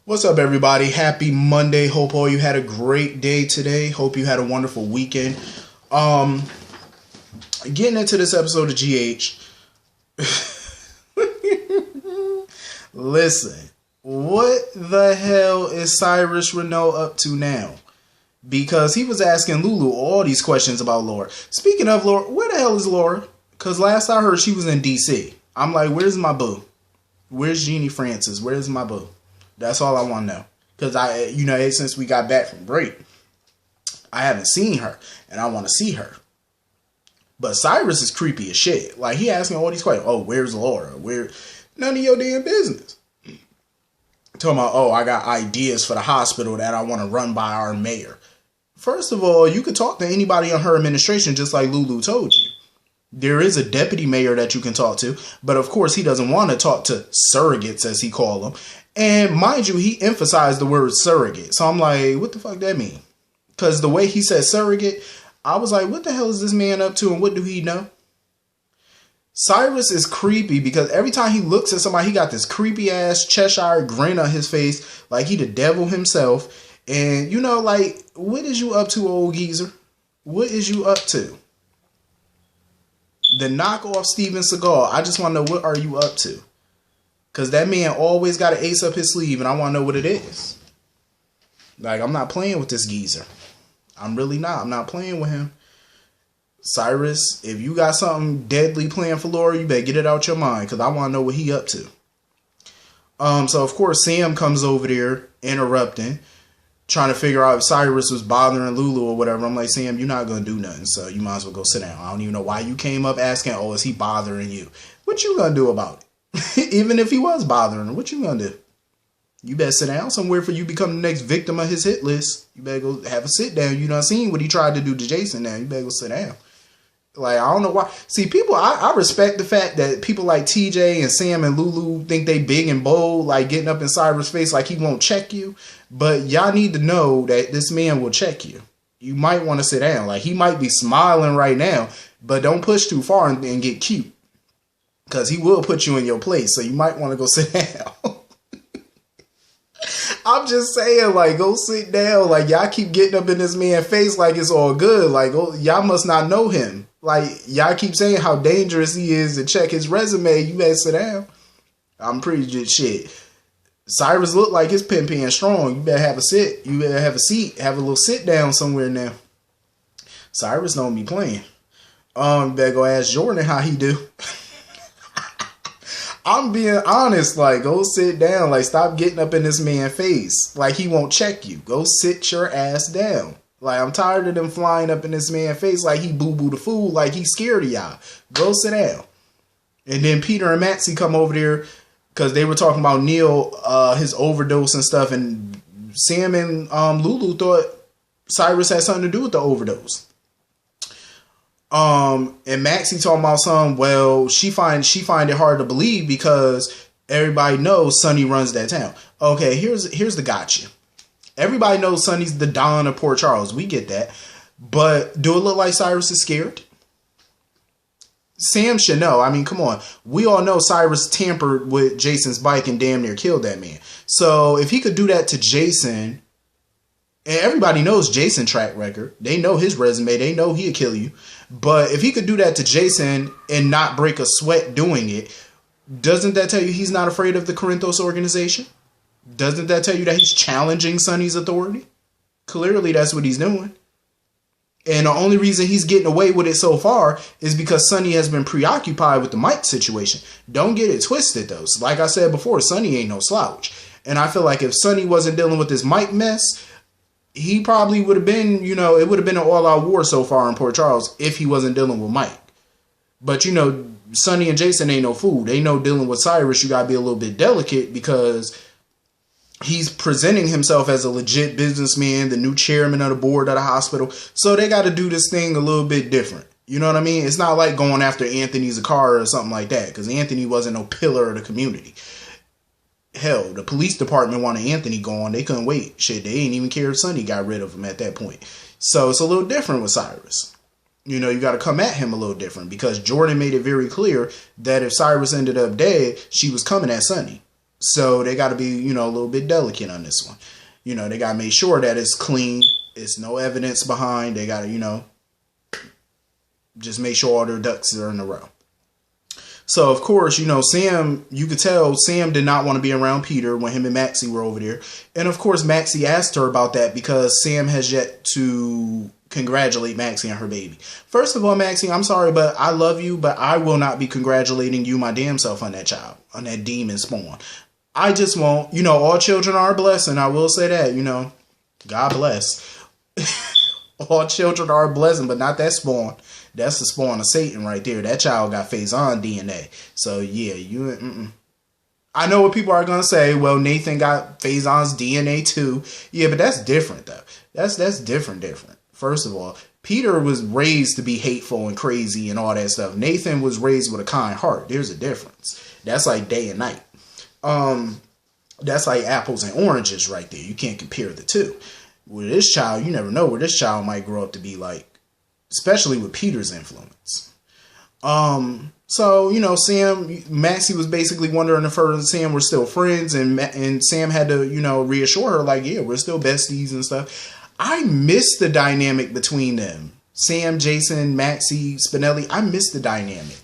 What's up, everybody? Happy Monday. Hope all you had a great day today. Hope you had a wonderful weekend. Getting into this episode of GH. Listen, what the hell is Cyrus Renault up to now? Because he was asking Lulu all these questions about Laura. Speaking of Laura, where the hell is Laura? Because last I heard she was in DC. I'm like, where's my boo? Where's Jeannie Francis? Where's my boo? That's all I want to know. Because since we got back from break, I haven't seen her. And I want to see her. But Cyrus is creepy as shit. Like, he asking all these questions. Oh, where's Laura? None of your damn business. Talking about, I got ideas for the hospital that I want to run by our mayor. First of all, you could talk to anybody on her administration just like Lulu told you. There is a deputy mayor that you can talk to. But of course, he doesn't want to talk to surrogates, as he called them. And mind you, he emphasized the word surrogate. So I'm like, what the fuck that mean? Because the way he said surrogate, I was like, what the hell is this man up to and what do he know? Cyrus is creepy because every time he looks at somebody, he got this creepy ass Cheshire grin on his face like he the devil himself. And, what is you up to, old geezer? What is you up to? The knockoff Steven Seagal. I just want to know, what are you up to? Because that man always got an ace up his sleeve, and I want to know what it is. Like, I'm not playing with this geezer. I'm really not. I'm not playing with him. Cyrus, if you got something deadly planned for Laura, you better get it out your mind, because I want to know what he up to. So, of course, Sam comes over there, interrupting, trying to figure out if Cyrus was bothering Lulu or whatever. I'm like, Sam, you're not going to do nothing, so you might as well go sit down. I don't even know why you came up asking, is he bothering you? What you going to do about it? Even if he was bothering her, what you gonna do? You better sit down somewhere for you become the next victim of his hit list. You better go have a sit down. You done seen what he tried to do to Jason now. You better go sit down. Like, I don't know why. See, people, I respect the fact that people like TJ and Sam and Lulu think they big and bold, like getting up in Cyrus' face like he won't check you. But y'all need to know that this man will check you. You might want to sit down. Like, he might be smiling right now, but don't push too far and get cute. Because he will put you in your place. So you might want to go sit down. I'm just saying, go sit down. Y'all keep getting up in this man's face like it's all good. Y'all must not know him. Y'all keep saying how dangerous he is to check his resume. You better sit down. I'm pretty good shit. Cyrus look like his pen strong. You better have a sit. You better have a seat. Have a little sit down somewhere now. Cyrus don't be playing. Better go ask Jordan how he do. I'm being honest, go sit down. Stop getting up in this man's face. He won't check you. Go sit your ass down. I'm tired of them flying up in this man's face like he boo-boo the fool, like he's scared of y'all. Go sit down. And then Peter and Maxie come over there because they were talking about Neil, his overdose and stuff. And Sam and Lulu thought Cyrus had something to do with the overdose. And Maxie talking about she find it hard to believe because everybody knows Sonny runs that town. Okay, here's the gotcha. Everybody knows Sonny's the Don of Port Charles. We get that. But do it look like Cyrus is scared? Sam should know. I mean, come on. We all know Cyrus tampered with Jason's bike and damn near killed that man. So if he could do that to Jason, and everybody knows Jason's track record. They know his resume. They know he'll kill you. But if he could do that to Jason and not break a sweat doing it, doesn't that tell you he's not afraid of the Corinthos organization? Doesn't that tell you that he's challenging Sonny's authority? Clearly, that's what he's doing. And the only reason he's getting away with it so far is because Sonny has been preoccupied with the Mike situation. Don't get it twisted, though. Like I said before, Sonny ain't no slouch. And I feel like if Sonny wasn't dealing with this Mike mess, he probably would have been, it would have been an all-out war so far in Port Charles if he wasn't dealing with Mike. But, Sonny and Jason ain't no fool. They know dealing with Cyrus, you got to be a little bit delicate because he's presenting himself as a legit businessman, the new chairman of the board of the hospital. So they got to do this thing a little bit different. You know what I mean? It's not like going after Anthony Zakara or something like that because Anthony wasn't no pillar of the community. Hell, the police department wanted Anthony gone. They couldn't wait. Shit, they didn't even care if Sonny got rid of him at that point. So it's a little different with Cyrus. You got to come at him a little different because Jordan made it very clear that if Cyrus ended up dead, she was coming at Sonny. So they got to be, a little bit delicate on this one. They got to make sure that it's clean. It's no evidence behind. They got to, just make sure all their ducks are in a row. So, of course, Sam, you could tell Sam did not want to be around Peter when him and Maxie were over there. And, of course, Maxie asked her about that because Sam has yet to congratulate Maxie on her baby. First of all, Maxie, I'm sorry, but I love you, but I will not be congratulating you my damn self on that child, on that demon spawn. I just won't. All children are a blessing. I will say that, God bless. All children are a blessing, but not that spawn. That's the spawn of Satan right there. That child got Faison DNA. So, yeah, I know what people are going to say. Well, Nathan got Faison's DNA too. Yeah, but that's different, though. That's different. First of all, Peter was raised to be hateful and crazy and all that stuff. Nathan was raised with a kind heart. There's a difference. That's like day and night. That's like apples and oranges right there. You can't compare the two. With this child, you never know where this child might grow up to be like. Especially with Peter's influence. So, Maxie was basically wondering if her and Sam were still friends, and Sam had to, reassure her, like, yeah, we're still besties and stuff. I miss the dynamic between them. Sam, Jason, Maxie, Spinelli. I miss the dynamic.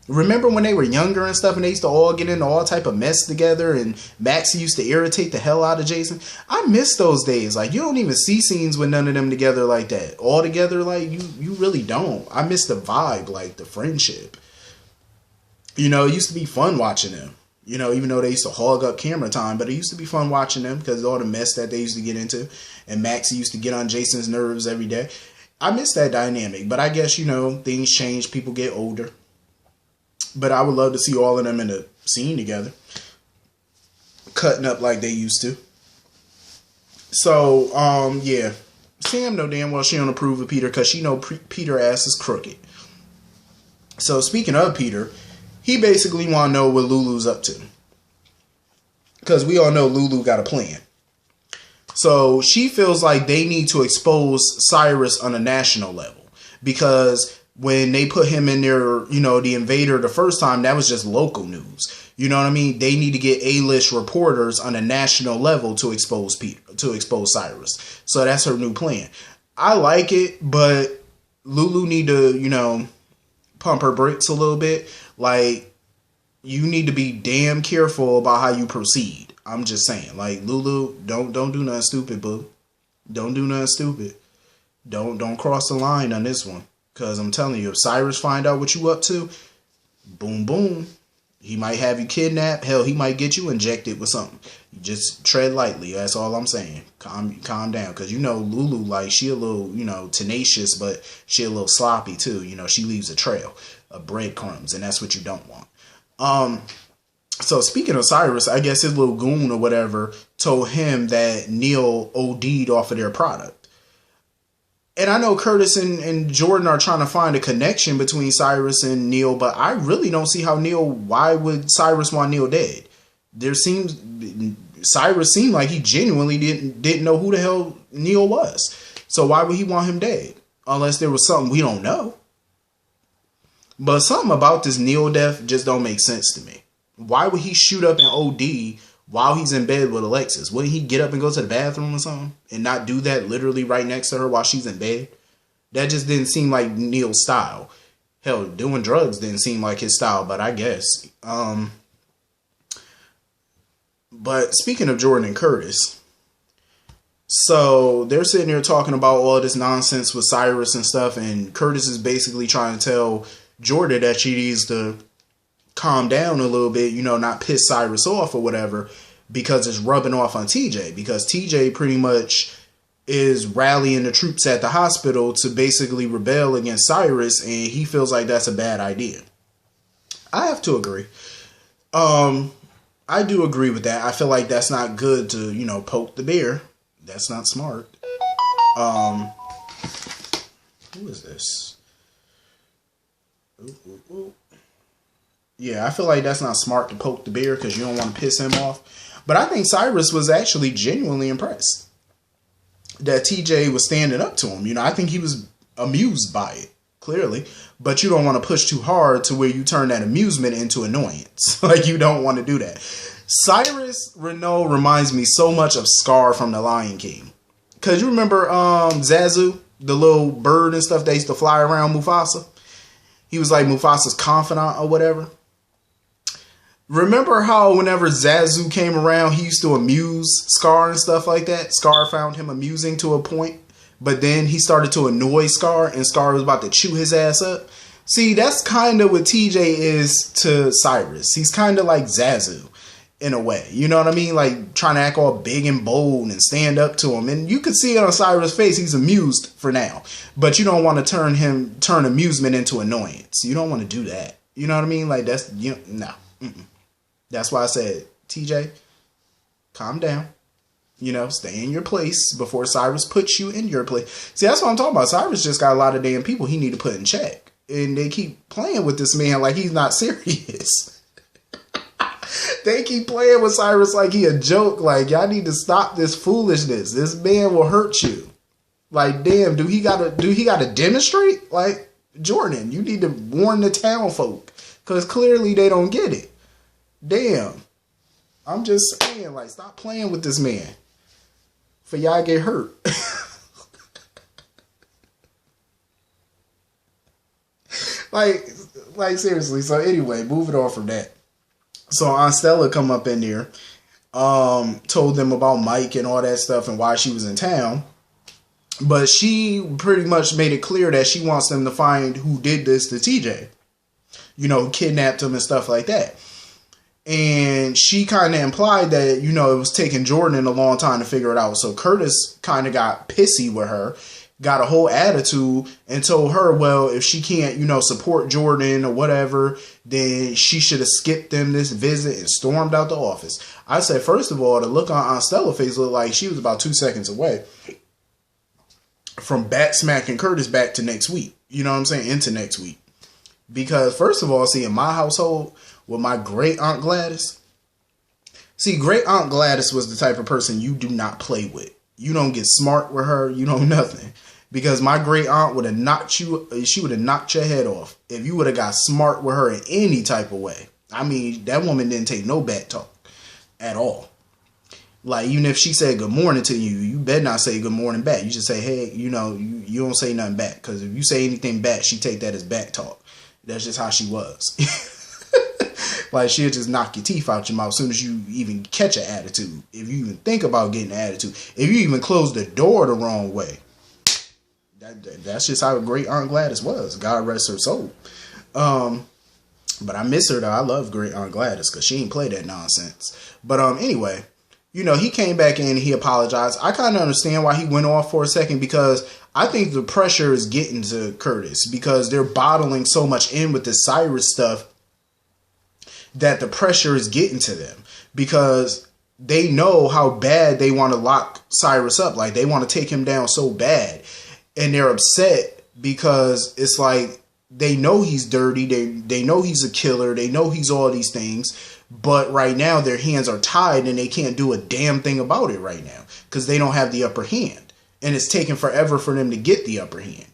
Remember when they were younger and stuff and they used to all get into all type of mess together and Maxie used to irritate the hell out of Jason? I miss those days. Like, you don't even see scenes with none of them together like that. All together, like, you really don't. I miss the vibe, like, the friendship. It used to be fun watching them. Even though they used to hog up camera time, but it used to be fun watching them because of all the mess that they used to get into. And Maxie used to get on Jason's nerves every day. I miss that dynamic, but I guess, things change. People get older. But I would love to see all of them in a scene together. Cutting up like they used to. So, yeah. Sam know damn well she don't approve of Peter because she know Peter ass is crooked. So, speaking of Peter, he basically want to know what Lulu's up to. Because we all know Lulu got a plan. So, she feels like they need to expose Cyrus on a national level. Because when they put him in there, the invader the first time, that was just local news. You know what I mean? They need to get A-list reporters on a national level to expose Peter, to expose Cyrus. So that's her new plan. I like it, but Lulu need to, pump her brakes a little bit. Like, you need to be damn careful about how you proceed. I'm just saying. Like, Lulu, don't do nothing stupid, boo. Don't do nothing stupid. Don't cross the line on this one. Because I'm telling you, if Cyrus find out what you up to, boom, boom. He might have you kidnapped. Hell, he might get you injected with something. You just tread lightly. That's all I'm saying. Calm down. Because, Lulu, like, she a little, tenacious, but she a little sloppy, too. She leaves a trail of breadcrumbs, and that's what you don't want. So, speaking of Cyrus, I guess his little goon or whatever told him that Neil OD'd off of their product. And I know Curtis and Jordan are trying to find a connection between Cyrus and Neil, but I really don't see how why would Cyrus want Neil dead? Cyrus seemed like he genuinely didn't know who the hell Neil was. So why would he want him dead? Unless there was something we don't know. But something about this Neil death just don't make sense to me. Why would he shoot up and OD while he's in bed with Alexis? Wouldn't he get up and go to the bathroom or something? And not do that literally right next to her while she's in bed? That just didn't seem like Neil's style. Hell, doing drugs didn't seem like his style, but I guess. But speaking of Jordan and Curtis, so they're sitting here talking about all this nonsense with Cyrus and stuff, and Curtis is basically trying to tell Jordan that she needs to calm down a little bit, not piss Cyrus off or whatever, because it's rubbing off on TJ, because TJ pretty much is rallying the troops at the hospital to basically rebel against Cyrus, and he feels like that's a bad idea. I have to agree. I do agree with that. I feel like that's not good to, poke the bear. That's not smart. Who is this? Ooh. Yeah, I feel like that's not smart to poke the bear because you don't want to piss him off. But I think Cyrus was actually genuinely impressed that TJ was standing up to him. I think he was amused by it, clearly. But you don't want to push too hard to where you turn that amusement into annoyance. Like, you don't want to do that. Cyrus Renault reminds me so much of Scar from The Lion King. Cause you remember Zazu, the little bird and stuff that used to fly around Mufasa? He was like Mufasa's confidant or whatever. Remember how whenever Zazu came around, he used to amuse Scar and stuff like that? Scar found him amusing to a point, but then he started to annoy Scar, and Scar was about to chew his ass up. See, that's kind of what TJ is to Cyrus. He's kind of like Zazu in a way. You know what I mean? Like trying to act all big and bold and stand up to him. And you can see it on Cyrus' face. He's amused for now. But you don't want to turn amusement into annoyance. You don't want to do that. You know what I mean? Like that's, no. Mm-mm. That's why I said, TJ, calm down. Stay in your place before Cyrus puts you in your place. See, that's what I'm talking about. Cyrus just got a lot of damn people he need to put in check. And they keep playing with this man like he's not serious. They keep playing with Cyrus like he a joke. Like, y'all need to stop this foolishness. This man will hurt you. Like, damn, do he gotta demonstrate? Like, Jordan, you need to warn the town folk. Because clearly they don't get it. Damn. I'm just saying, like, stop playing with this man. For y'all get hurt. like seriously. So anyway, moving on from that. So Aunt Stella come up in there, told them about Mike and all that stuff and why she was in town. But she pretty much made it clear that she wants them to find who did this to TJ. Who kidnapped him and stuff like that. And she kind of implied that, it was taking Jordan a long time to figure it out. So Curtis kind of got pissy with her, got a whole attitude, and told her, well, if she can't, support Jordan or whatever, then she should have skipped them this visit and stormed out the office. I said, first of all, the look on Aunt Stella's face looked like she was about 2 seconds away from back smacking Curtis back to next week. You know what I'm saying? Into next week. Because first of all, see, in my household, with my great Aunt Gladys. See, great Aunt Gladys was the type of person you do not play with. You don't get smart with her. You know nothing. Because my great aunt would have knocked your head off if you would have got smart with her in any type of way. I mean, that woman didn't take no back talk at all. Like, even if she said good morning to you, you better not say good morning back. You just say, hey, you don't say nothing back. Because if you say anything back, she take that as back talk. That's just how she was. Like, she'll just knock your teeth out your mouth as soon as you even catch an attitude. If you even think about getting an attitude. If you even close the door the wrong way. That's just how great Aunt Gladys was. God rest her soul. But I miss her, though. I love great Aunt Gladys because she ain't play that nonsense. But anyway, he came back in and he apologized. I kind of understand why he went off for a second because I think the pressure is getting to Curtis because they're bottling so much in with the Cyrus stuff that the pressure is getting to them because they know how bad they want to lock Cyrus up. Like, they want to take him down so bad. And they're upset because it's like they know he's dirty. They know he's a killer. They know he's all these things. But right now their hands are tied and they can't do a damn thing about it right now because they don't have the upper hand. And it's taking forever for them to get the upper hand.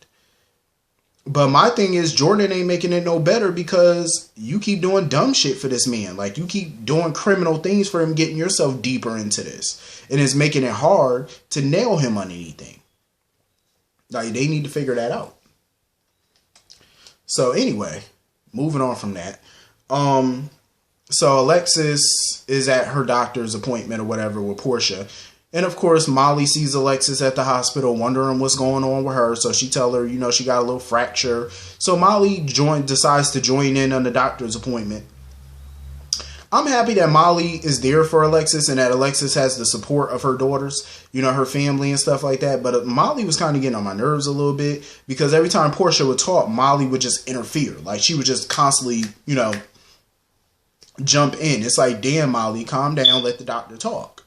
But my thing is, Jordan ain't making it no better because you keep doing dumb shit for this man. Like, you keep doing criminal things for him, getting yourself deeper into this. And it's making it hard to nail him on anything. Like, they need to figure that out. So anyway, moving on from that. So Alexis is at her doctor's appointment or whatever with Portia. And of course, Molly sees Alexis at the hospital wondering what's going on with her. So she tells her, she got a little fracture. So Molly decides to join in on the doctor's appointment. I'm happy that Molly is there for Alexis and that Alexis has the support of her daughters, her family and stuff like that. But Molly was kind of getting on my nerves a little bit because every time Portia would talk, Molly would just interfere. Like, she would just constantly, jump in. It's like, damn, Molly, calm down, let the doctor talk.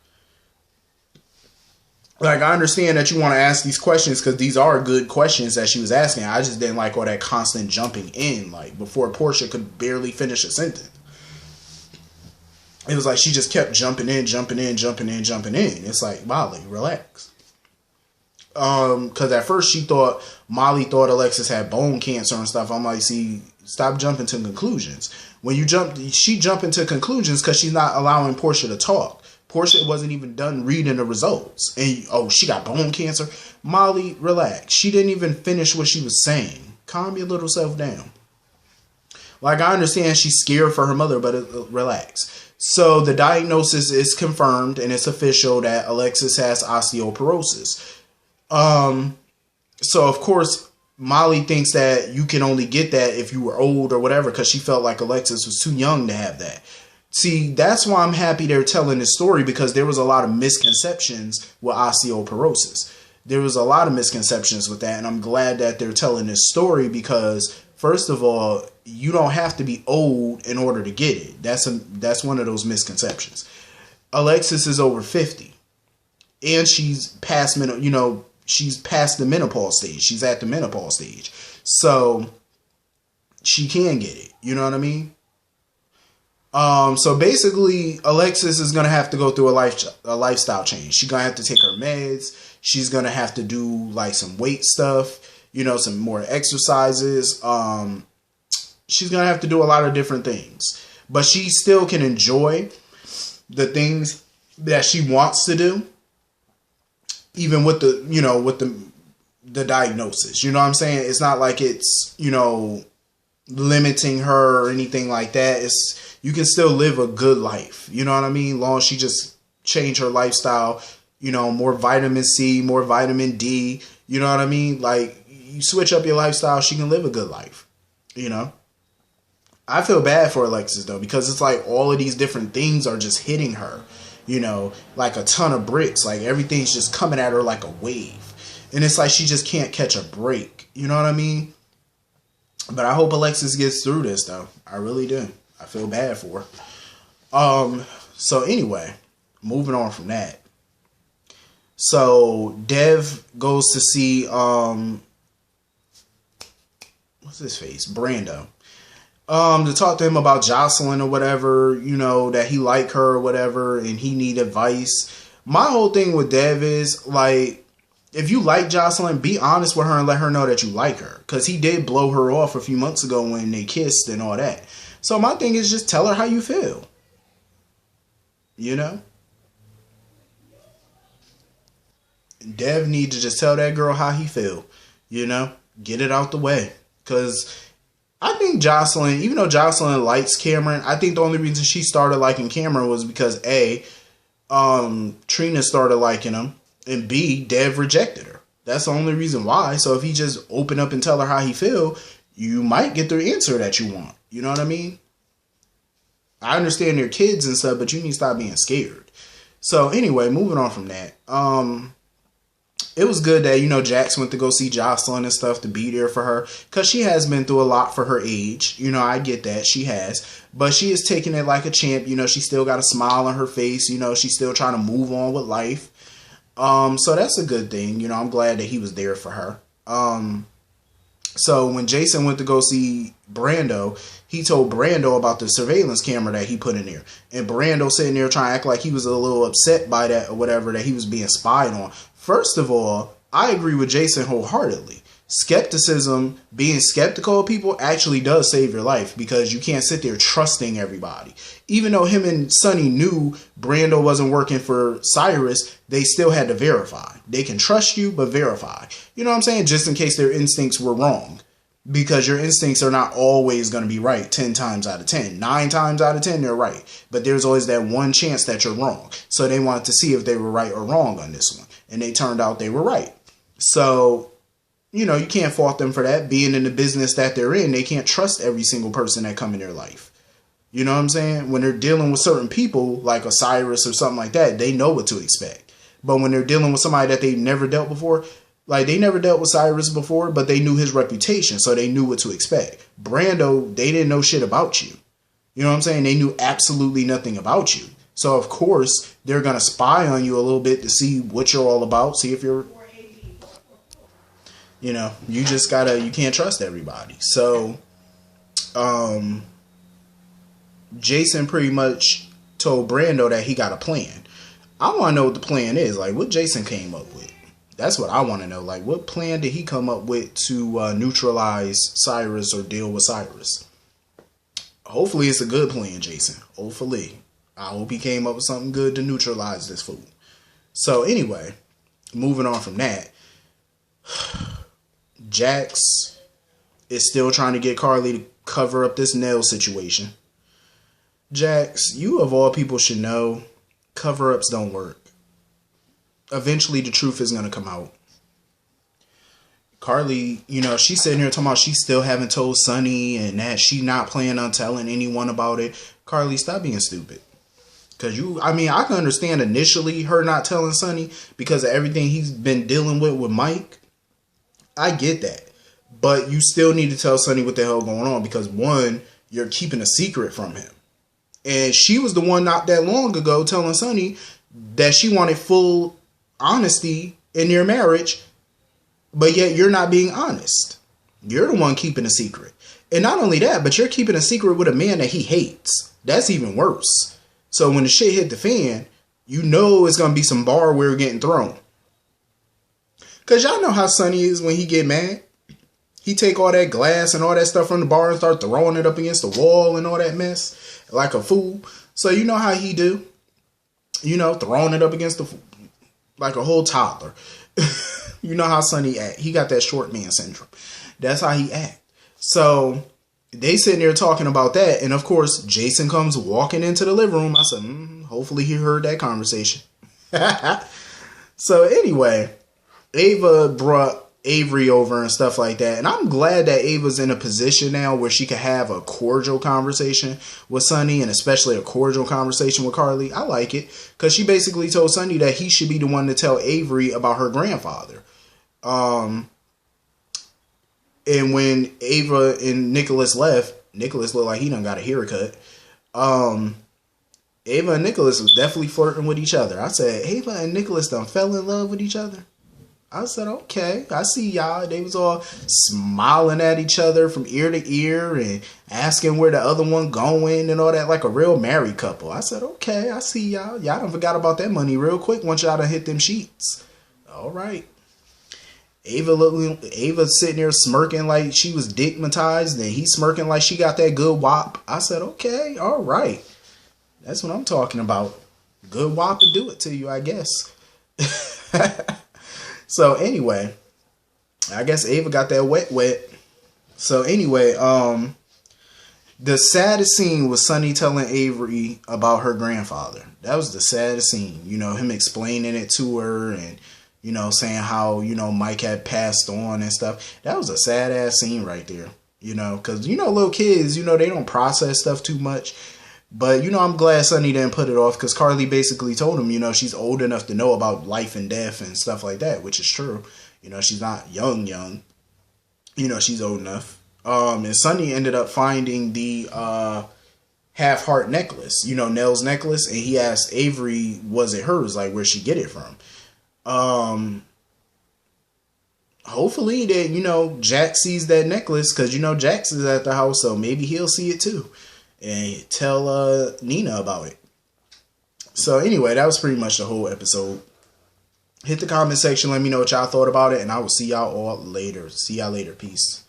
Like, I understand that you want to ask these questions because these are good questions that she was asking. I just didn't like all that constant jumping in, like, before Portia could barely finish a sentence. It was like she just kept jumping in. It's like, Molly, relax. Because at first Molly thought Alexis had bone cancer and stuff. I'm like, see, stop jumping to conclusions. When she jump into conclusions because she's not allowing Portia to talk. Portia wasn't even done reading the results. And, oh, she got bone cancer. Molly, relax. She didn't even finish what she was saying. Calm your little self down. Like, I understand she's scared for her mother, but relax. So the diagnosis is confirmed and it's official that Alexis has osteoporosis. So, of course, Molly thinks that you can only get that if you were old or whatever because she felt like Alexis was too young to have that. See, that's why I'm happy they're telling this story because there was a lot of misconceptions with osteoporosis. There was a lot of misconceptions with that, and I'm glad that they're telling this story because, first of all, you don't have to be old in order to get it. That's one of those misconceptions. Alexis is over 50, and she's past she's past the menopause stage. She's at the menopause stage, so she can get it. You know what I mean? So basically, Alexis is gonna have to go through a lifestyle change. She's gonna have to take her meds. She's gonna have to do like some weight stuff, some more exercises. She's gonna have to do a lot of different things, but she still can enjoy the things that she wants to do, even with the diagnosis. You know what I'm saying? It's not like it's limiting her or anything like that. You can still live a good life. You know what I mean? Long as she just change her lifestyle, more vitamin C, more vitamin D. You know what I mean? Like, you switch up your lifestyle, she can live a good life. I feel bad for Alexis though, because it's like all of these different things are just hitting her, like a ton of bricks. Like everything's just coming at her like a wave. And it's like she just can't catch a break. You know what I mean? But I hope Alexis gets through this though. I really do. I feel bad for her. So anyway, moving on from that. So Dev goes to see what's his face? Brando. To talk to him about Jocelyn or whatever, that he like her or whatever and he need advice. My whole thing with Dev is like, if you like Jocelyn, be honest with her and let her know that you like her. Because he did blow her off a few months ago when they kissed and all that. So my thing is just tell her how you feel. Dev need to just tell that girl how he feel. Get it out the way. Because I think Jocelyn, even though Jocelyn likes Cameron, I think the only reason she started liking Cameron was because A, Trina started liking him, and B, Dev rejected her. That's the only reason why. So if he just open up and tell her how he feel, you might get the answer that you want. You know what I mean? I understand they're kids and stuff, but you need to stop being scared. So anyway, moving on from that. It was good that, Jax went to go see Jocelyn and stuff to be there for her. Because she has been through a lot for her age. I get that. She has. But she is taking it like a champ. She still got a smile on her face. She's still trying to move on with life. So that's a good thing. I'm glad that he was there for her. So when Jason went to go see Brando, he told Brando about the surveillance camera that he put in there. And Brando sitting there trying to act like he was a little upset by that or whatever, that he was being spied on. First of all, I agree with Jason wholeheartedly. Skepticism, being skeptical of people actually does save your life because you can't sit there trusting everybody. Even though him and Sonny knew Brando wasn't working for Cyrus, they still had to verify. They can trust you, but verify. You know what I'm saying? Just in case their instincts were wrong. Because your instincts are not always going to be right 10 times out of 10. 9 times out of 10, they're right. But there's always that one chance that you're wrong. So they wanted to see if they were right or wrong on this one. And they turned out they were right. So, you can't fault them for that. Being in the business that they're in, they can't trust every single person that come in their life. You know what I'm saying? When they're dealing with certain people, like Osiris or something like that, they know what to expect. But when they're dealing with somebody that they've never dealt before, like they never dealt with Cyrus before, but they knew his reputation, so they knew what to expect. Brando, they didn't know shit about you. You know what I'm saying? They knew absolutely nothing about you. So, of course, they're going to spy on you a little bit to see what you're all about, see if you're, you just you can't trust everybody. So, Jason pretty much told Brando that he got a plan. I want to know what the plan is, like what Jason came up with. That's what I want to know. Like, what plan did he come up with to neutralize Cyrus or deal with Cyrus? Hopefully it's a good plan, Jason. Hopefully. I hope he came up with something good to neutralize this fool. So anyway, moving on from that, Jax is still trying to get Carly to cover up this nail situation. Jax, you of all people should know, cover-ups don't work. Eventually the truth is going to come out. Carly, she's sitting here talking about she still haven't told Sonny and that she not planning on telling anyone about it. Carly, stop being stupid. Because I can understand initially her not telling Sonny because of everything he's been dealing with Mike. I get that. But you still need to tell Sonny what the hell going on because, one, you're keeping a secret from him. And she was the one not that long ago telling Sonny that she wanted full honesty in their marriage, but yet you're not being honest. You're the one keeping a secret. And not only that, but you're keeping a secret with a man that he hates. That's even worse. So when the shit hit the fan, you know it's going to be some barware getting thrown. Because y'all know how Sonny is when he get mad. He take all that glass and all that stuff from the bar and start throwing it up against the wall and all that mess like a fool. So you know how he do. Throwing it up against like a whole toddler. You know how Sonny act. He got that short man syndrome. That's how he act. So they sitting there talking about that. And of course, Jason comes walking into the living room. I said, hopefully he heard that conversation. So anyway, Ava brought Avery over and stuff like that. And I'm glad that Ava's in a position now where she can have a cordial conversation with Sonny and especially a cordial conversation with Carly. I like it because she basically told Sonny that he should be the one to tell Avery about her grandfather. And when Ava and Nicholas left, Nicholas looked like he done got a haircut. Ava and Nicholas was definitely flirting with each other. I said, Ava and Nicholas done fell in love with each other. I said, okay, I see y'all. They was all smiling at each other from ear to ear and asking where the other one going and all that like a real married couple. I said, okay, I see y'all. Y'all done forgot about that money real quick once y'all done hit them sheets. All right. Ava sitting there smirking like she was digmatized and he smirking like she got that good wop. I said, okay, all right. That's what I'm talking about. Good wop to do it to you, I guess. So anyway, I guess Ava got that wet. So anyway, the saddest scene was Sonny telling Avery about her grandfather. That was the saddest scene. Him explaining it to her and, saying how, Mike had passed on and stuff. That was a sad ass scene right there, because, little kids, they don't process stuff too much. But, I'm glad Sonny didn't put it off because Carly basically told him, she's old enough to know about life and death and stuff like that, which is true. She's not young. She's old enough. And Sonny ended up finding the half-heart necklace, Nell's necklace. And he asked Avery, was it hers? Like, where'd she get it from? Hopefully that, Jax sees that necklace because, Jax is at the house, so maybe he'll see it too. And tell Nina about it. So anyway, that was pretty much the whole episode. Hit the comment section. Let me know what y'all thought about it. And I will see y'all all later. See y'all later. Peace.